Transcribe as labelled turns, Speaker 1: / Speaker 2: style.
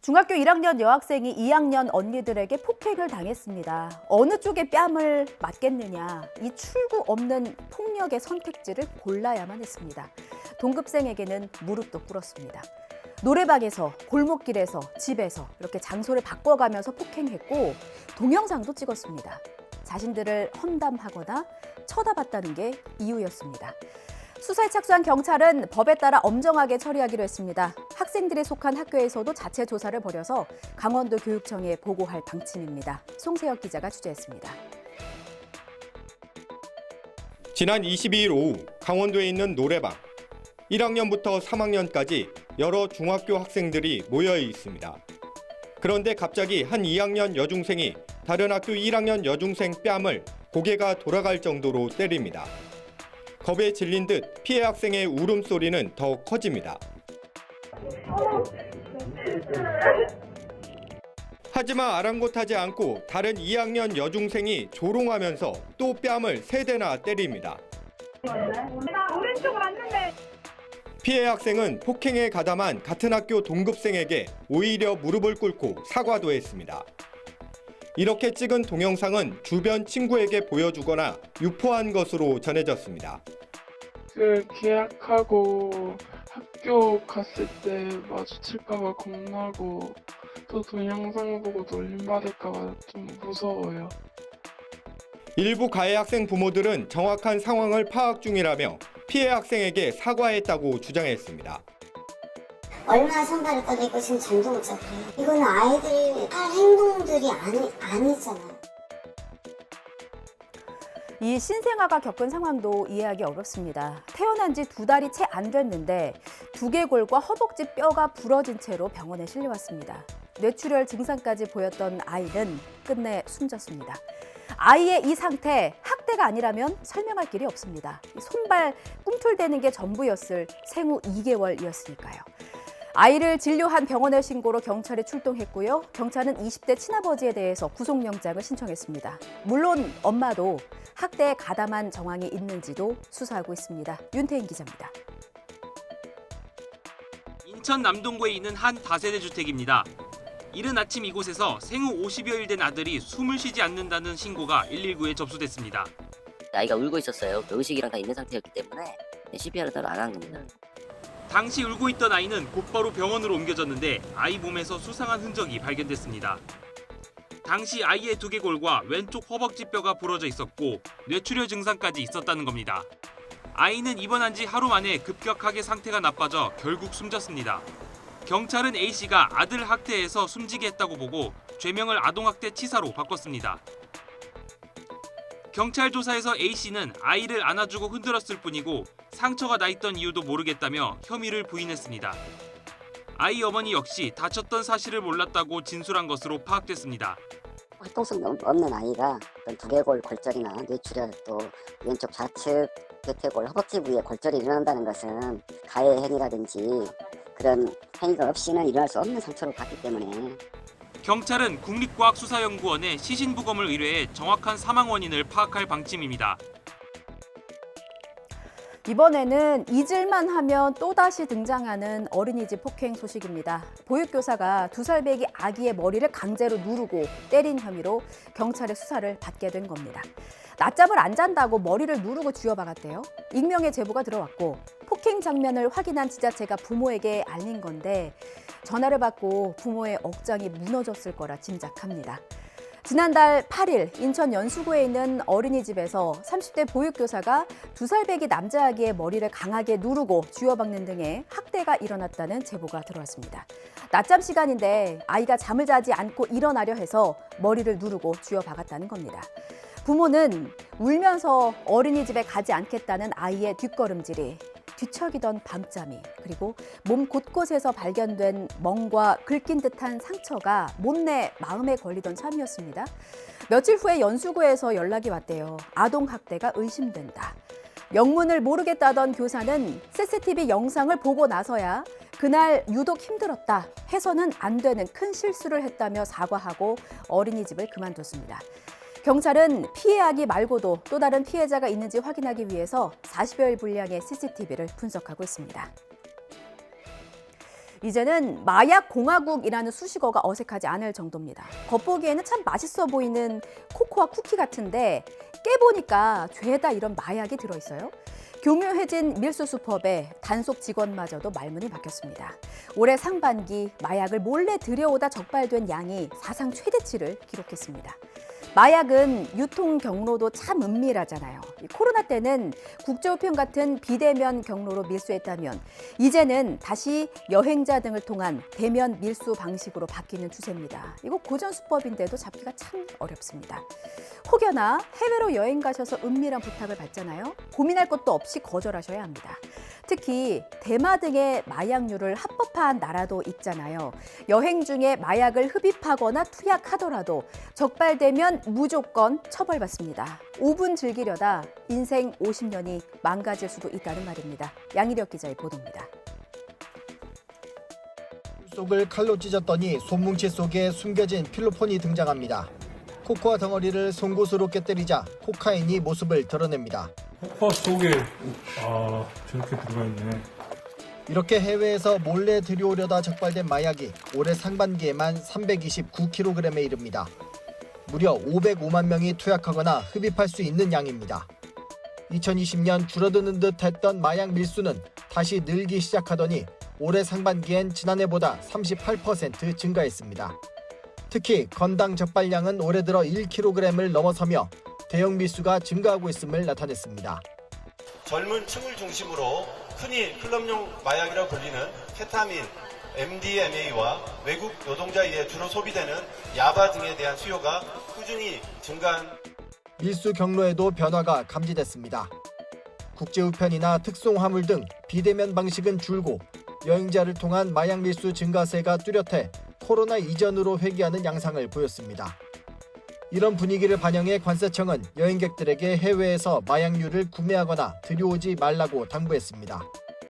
Speaker 1: 중학교 1학년 여학생이 2학년 언니들에게 폭행을 당했습니다. 어느 쪽에 뺨을 맞겠느냐, 이 출구 없는 폭력의 선택지를 골라야만 했습니다. 동급생에게는 무릎도 꿇었습니다. 노래방에서, 골목길에서, 집에서 이렇게 장소를 바꿔가면서 폭행했고 동영상도 찍었습니다. 자신들을 험담하거나 쳐다봤다는 게 이유였습니다. 수사에 착수한 경찰은 법에 따라 엄정하게 처리하기로 했습니다. 학생들이 속한 학교에서도 자체 조사를 벌여서 강원도 교육청에 보고할 방침입니다. 송세혁 기자가 취재했습니다.
Speaker 2: 지난 22일 오후 강원도에 있는 노래방. 1학년부터 3학년까지 여러 중학교 학생들이 모여 있습니다. 그런데 갑자기 한 2학년 여중생이 다른 학교 1학년 여중생 뺨을 고개가 돌아갈 정도로 때립니다. 겁에 질린 듯 피해 학생의 울음소리는 더 커집니다. 하지만 아랑곳하지 않고 다른 2학년 여중생이 조롱하면서 또 뺨을 3대나 때립니다. 피해 학생은 폭행에 가담한 같은 학교 동급생에게 오히려 무릎을 꿇고 사과도 했습니다. 이렇게 찍은 동영상은 주변 친구에게 보여주거나 유포한 것으로 전해졌습니다.
Speaker 3: 계약하고 학교 갔을 때 마주칠까봐 겁나고 또 동영상 보고 놀림받을까봐 좀 무서워요.
Speaker 2: 일부 가해 학생 부모들은 정확한 상황을 파악 중이라며 피해 학생에게 사과했다고 주장했습니다.
Speaker 4: 얼마나 손발을 떨리고 지금 잠도 못 자고 이거는 아이들이 할 행동들이 아니잖아요.
Speaker 1: 이 신생아가 겪은 상황도 이해하기 어렵습니다. 태어난 지 2달이 채 안 됐는데 두개골과 허벅지 뼈가 부러진 채로 병원에 실려왔습니다. 뇌출혈 증상까지 보였던 아이는 끝내 숨졌습니다. 아이의 이 상태, 학대가 아니라면 설명할 길이 없습니다. 손발 꿈틀대는 게 전부였을 생후 2개월이었으니까요. 아이를 진료한 병원의 신고로 경찰이 출동했고요. 경찰은 20대 친아버지에 대해서 구속영장을 신청했습니다. 물론 엄마도 학대에 가담한 정황이 있는지도 수사하고 있습니다. 윤태인 기자입니다.
Speaker 5: 인천 남동구에 있는 한 다세대 주택입니다. 이른 아침 이곳에서 생후 50여일 된 아들이 숨을 쉬지 않는다는 신고가 119에 접수됐습니다.
Speaker 6: 아이가 울고 있었어요. 의식이랑 다 있는 상태였기 때문에 CPR을 따로 안 한 겁니다.
Speaker 5: 당시 울고 있던 아이는 곧바로 병원으로 옮겨졌는데 아이 몸에서 수상한 흔적이 발견됐습니다. 당시 아이의 두개골과 왼쪽 허벅지 뼈가 부러져 있었고 뇌출혈 증상까지 있었다는 겁니다. 아이는 입원한 지 하루 만에 급격하게 상태가 나빠져 결국 숨졌습니다. 경찰은 A씨가 아들 학대해서 숨지게 했다고 보고 죄명을 아동학대치사로 바꿨습니다. 경찰 조사에서 A씨는 아이를 안아주고 흔들었을 뿐이고 상처가 나 있던 이유도 모르겠다며 혐의를 부인했습니다. 아이 어머니 역시 다쳤던 사실을 몰랐다고 진술한 것으로 파악됐습니다.
Speaker 6: 활동성 없는 아이가 어떤 두개골 골절이나 뇌출혈 또 왼쪽 좌측 대퇴골 허벅지 부위에 골절이 일어난다는 것은 가해 행위라든지 그런 행위가 없이는 일어날 수 없는 상처로 봤기 때문에
Speaker 5: 경찰은 국립과학수사연구원에 시신부검을 의뢰해 정확한 사망 원인을 파악할 방침입니다.
Speaker 1: 이번에는 잊을만 하면 또다시 등장하는 어린이집 폭행 소식입니다. 보육교사가 2살배기 아기의 머리를 강제로 누르고 때린 혐의로 경찰의 수사를 받게 된 겁니다. 낮잠을 안 잔다고 머리를 누르고 쥐어박았대요. 익명의 제보가 들어왔고 폭행 장면을 확인한 지자체가 부모에게 알린 건데 전화를 받고 부모의 억장이 무너졌을 거라 짐작합니다. 지난달 8일 인천 연수구에 있는 어린이집에서 30대 보육교사가 2살배기 남자아기의 머리를 강하게 누르고 쥐어박는 등의 학대가 일어났다는 제보가 들어왔습니다. 낮잠 시간인데 아이가 잠을 자지 않고 일어나려 해서 머리를 누르고 쥐어박았다는 겁니다. 부모는 울면서 어린이집에 가지 않겠다는 아이의 뒷걸음질이, 뒤척이던 밤잠이, 그리고 몸 곳곳에서 발견된 멍과 긁힌 듯한 상처가 못내 마음에 걸리던 참이었습니다. 며칠 후에 연수구에서 연락이 왔대요. 아동 학대가 의심된다. 영문을 모르겠다던 교사는 CCTV 영상을 보고 나서야 그날 유독 힘들었다 해서는 안 되는 큰 실수를 했다며 사과하고 어린이집을 그만뒀습니다. 경찰은 피해 아기 말고도 또 다른 피해자가 있는지 확인하기 위해서 40여일 분량의 CCTV를 분석하고 있습니다. 이제는 마약 공화국이라는 수식어가 어색하지 않을 정도입니다. 겉보기에는 참 맛있어 보이는 코코아 쿠키 같은데 깨보니까 죄다 이런 마약이 들어있어요. 교묘해진 밀수 수법에 단속 직원마저도 말문이 막혔습니다. 올해 상반기 마약을 몰래 들여오다 적발된 양이 사상 최대치를 기록했습니다. 마약은 유통 경로도 참 은밀하잖아요. 코로나 때는 국제우편 같은 비대면 경로로 밀수했다면 이제는 다시 여행자 등을 통한 대면 밀수 방식으로 바뀌는 추세입니다. 이거 고전 수법인데도 잡기가 참 어렵습니다. 혹여나 해외로 여행 가셔서 은밀한 부탁을 받잖아요. 고민할 것도 없이 거절하셔야 합니다. 특히 대마 등의 마약류를 합법화한 나라도 있잖아요. 여행 중에 마약을 흡입하거나 투약하더라도 적발되면 무조건 처벌받습니다. 5분 즐기려다 인생 50년이 망가질 수도 있다는 말입니다. 양희력 기자의 보도입니다.
Speaker 7: 속을 칼로 찢었더니 손뭉치 속에 숨겨진 필로폰이 등장합니다. 코코아 덩어리를 송곳으로 깨뜨리자 코카인이 모습을 드러냅니다.
Speaker 8: 코코아 속에 저렇게 들어가 있네.
Speaker 7: 이렇게 해외에서 몰래 들여오려다 적발된 마약이 올해 상반기에만 329kg에 이릅니다. 무려 505만 명이 투약하거나 흡입할 수 있는 양입니다. 2020년 줄어드는 듯 했던 마약 밀수는 다시 늘기 시작하더니 올해 상반기엔 지난해보다 38% 증가했습니다. 특히 건당 적발량은 올해 들어 1kg을 넘어서며 대형 밀수가 증가하고 있음을 나타냈습니다.
Speaker 9: 젊은 층을 중심으로 흔히 클럽용 마약이라고 불리는 케타민, MDMA와 외국 노동자에 의해 주로 소비되는 야바 등에 대한 수요가 꾸준히 증가한
Speaker 7: 밀수 경로에도 변화가 감지됐습니다. 국제우편이나 특송화물 등 비대면 방식은 줄고 여행자를 통한 마약 밀수 증가세가 뚜렷해 코로나 이전으로 회귀하는 양상을 보였습니다. 이런 분위기를 반영해 관세청은 여행객들에게 해외에서 마약류를 구매하거나 들여오지 말라고 당부했습니다.